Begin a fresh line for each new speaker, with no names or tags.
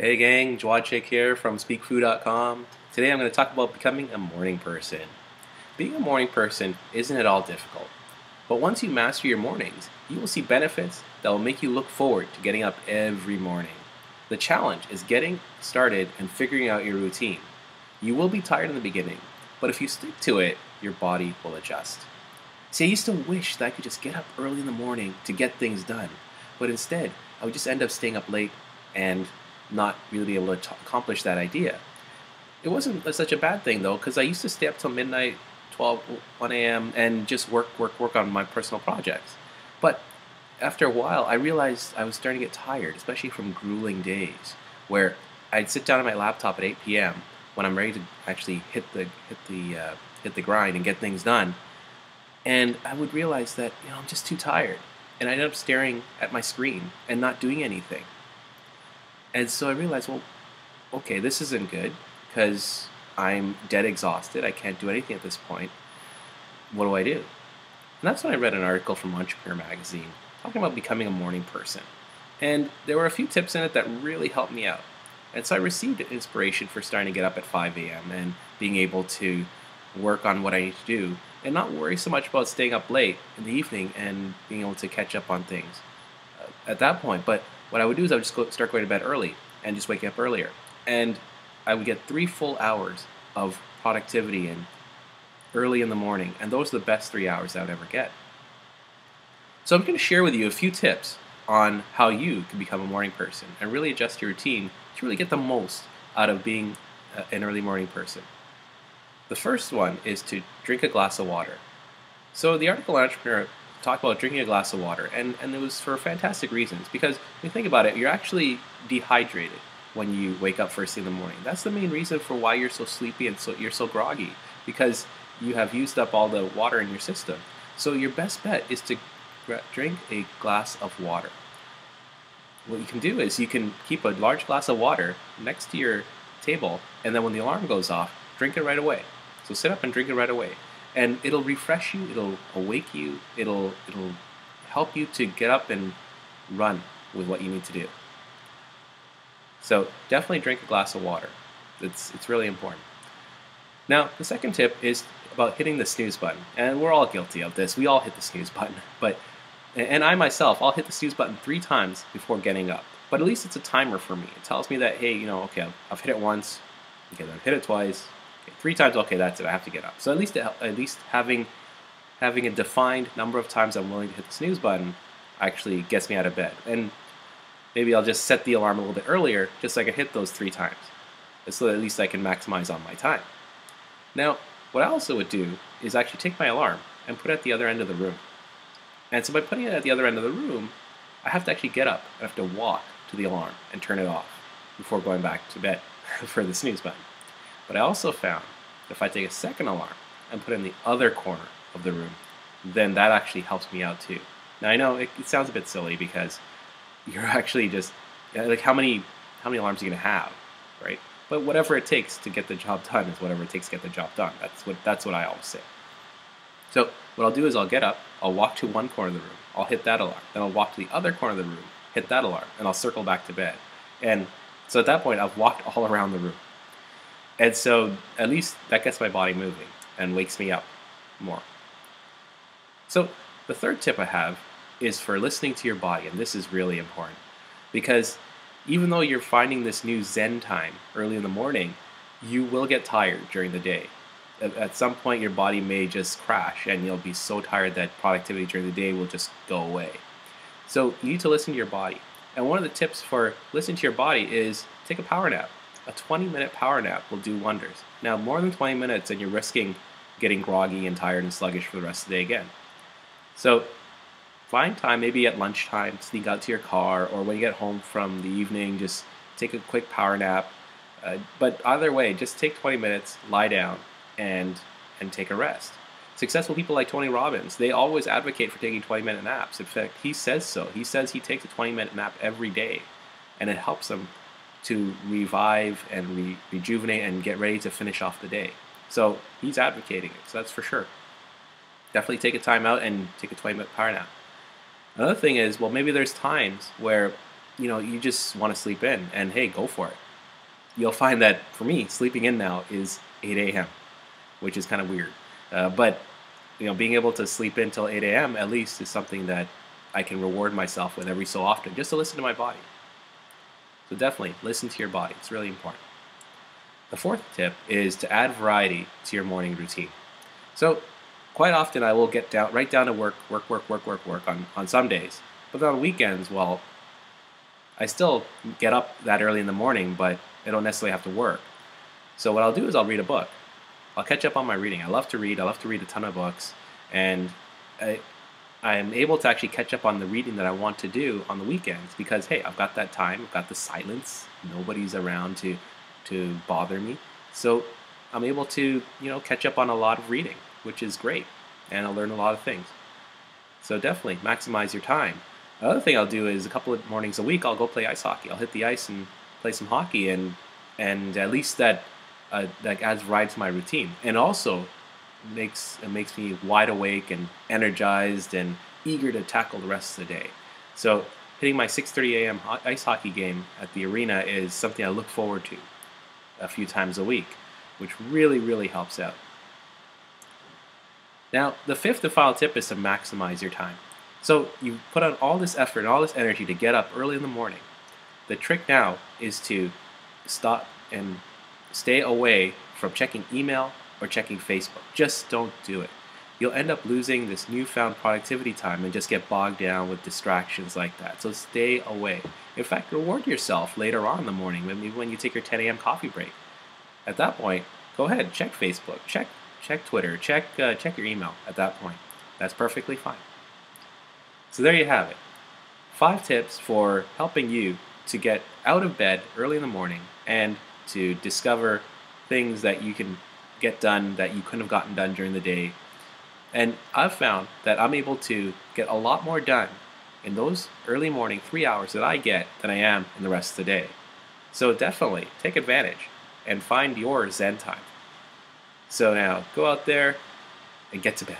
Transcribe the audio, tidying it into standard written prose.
Hey gang, Jwadchik here from SpeakFood.com. Today I'm going to talk about becoming a morning person. Being a morning person isn't at all difficult, but once you master your mornings, you will see benefits that will make you look forward to getting up every morning. The challenge is getting started and figuring out your routine. You will be tired in the beginning, but if you stick to it, your body will adjust. See, I used to wish that I could just get up early in the morning to get things done, but instead, I would just end up staying up late and not really be able to accomplish that idea. It wasn't such a bad thing though, because I used to stay up till midnight, 12, 1 a.m., and just work on my personal projects. But after a while, I realized I was starting to get tired, especially from grueling days, where I'd sit down at my laptop at 8 p.m. when I'm ready to actually hit the grind and get things done, and I would realize that I'm just too tired, and I ended up staring at my screen and not doing anything. And so I realized, well, okay, this isn't good because I'm dead exhausted. I can't do anything at this point. What do I do? And that's when I read an article from Entrepreneur Magazine talking about becoming a morning person. And there were a few tips in it that really helped me out. And so I received inspiration for starting to get up at 5 a.m. and being able to work on what I need to do and not worry so much about staying up late in the evening and being able to catch up on things at that point. But what I would do is I would just start going to bed early and just wake up earlier. And I would get 3 full hours of productivity in early in the morning. And those are the best 3 hours I would ever get. So I'm going to share with you a few tips on how you can become a morning person and really adjust your routine to really get the most out of being an early morning person. The first one is to drink a glass of water. So the article on Entrepreneur talked about drinking a glass of water, and it was for fantastic reasons, because when you think about it, you're actually dehydrated when you wake up first thing in the morning. That's the main reason for why you're so sleepy and you're so groggy, because you have used up all the water in your system. So your best bet is to drink a glass of water. What you can do is you can keep a large glass of water next to your table, and then when the alarm goes off, drink it right away. So sit up and drink it right away. And it'll refresh you, it'll awake you, it'll help you to get up and run with what you need to do. So definitely drink a glass of water. It's really important. Now, the second tip is about hitting the snooze button. And we're all guilty of this. We all hit the snooze button. And I myself, I'll hit the snooze button 3 times before getting up. But at least it's a timer for me. It tells me that, hey, okay, I've hit it once, okay, then I've hit it twice, 3 times, okay, that's it, I have to get up. So at least having a defined number of times I'm willing to hit the snooze button actually gets me out of bed. And maybe I'll just set the alarm a little bit earlier just so I can hit those 3 times, so that at least I can maximize on my time. Now, what I also would do is actually take my alarm and put it at the other end of the room. And so by putting it at the other end of the room, I have to actually get up. I have to walk to the alarm and turn it off before going back to bed for the snooze button. But I also found that if I take a second alarm and put it in the other corner of the room, then that actually helps me out too. Now I know it sounds a bit silly because you're actually just like how many alarms are you gonna have, right? But whatever it takes to get the job done is whatever it takes to get the job done. That's what I always say. So what I'll do is I'll get up, I'll walk to one corner of the room, I'll hit that alarm, then I'll walk to the other corner of the room, hit that alarm, and I'll circle back to bed. And so at that point I've walked all around the room. And so at least that gets my body moving and wakes me up more. So the third tip I have is for listening to your body, and this is really important because even though you're finding this new Zen time early in the morning, you will get tired during the day. At some point your body may just crash and you'll be so tired that productivity during the day will just go away. So you need to listen to your body. And one of the tips for listening to your body is take a power nap. A 20-minute power nap will do wonders. Now, more than 20 minutes and you're risking getting groggy and tired and sluggish for the rest of the day again. So find time, maybe at lunchtime, sneak out to your car, or when you get home from the evening, just take a quick power nap. But either way, just take 20 minutes, lie down, and take a rest. Successful people like Tony Robbins, they always advocate for taking 20-minute naps. In fact, he says so. He says he takes a 20-minute nap every day, and it helps him to revive and rejuvenate and get ready to finish off the day. So he's advocating it, so that's for sure. Definitely take a time out and take a 20-minute power nap. Another thing is, well, maybe there's times where you just want to sleep in, and hey, go for it. You'll find that for me, sleeping in now is 8 a.m., which is kind of weird. But being able to sleep in till 8 a.m. at least is something that I can reward myself with every so often, just to listen to my body. So definitely listen to your body. It's really important. The fourth tip is to add variety to your morning routine. So quite often I will get right down to work on some days. But then on weekends, well, I still get up that early in the morning, but I don't necessarily have to work. So what I'll do is I'll read a book. I'll catch up on my reading. I love to read. I love to read a ton of books, and I'm able to actually catch up on the reading that I want to do on the weekends because hey, I've got that time. I've got the silence. Nobody's around to bother me. So I'm able to catch up on a lot of reading, which is great, and I'll learn a lot of things. So definitely maximize your time. The other thing I'll do is a couple of mornings a week I'll go play ice hockey. I'll hit the ice and play some hockey, and at least that adds variety to my routine, and also it makes me wide awake and energized and eager to tackle the rest of the day. So hitting my 6:30 a.m. ice hockey game at the arena is something I look forward to a few times a week, which really helps out. Now, the fifth and final tip is to maximize your time. So you put out all this effort and all this energy to get up early in the morning. The trick now is to stop and stay away from checking email or checking Facebook. Just don't do it. You'll end up losing this newfound productivity time and just get bogged down with distractions like that. So stay away. In fact, reward yourself later on in the morning, maybe when you take your 10 a.m. coffee break. At that point, go ahead, check Facebook, check Twitter, check your email at that point. That's perfectly fine. So there you have it. 5 tips for helping you to get out of bed early in the morning and to discover things that you can get done that you couldn't have gotten done during the day. And I've found that I'm able to get a lot more done in those early morning 3 hours that I get than I am in the rest of the day. So definitely take advantage and find your Zen time. So now go out there and get to bed.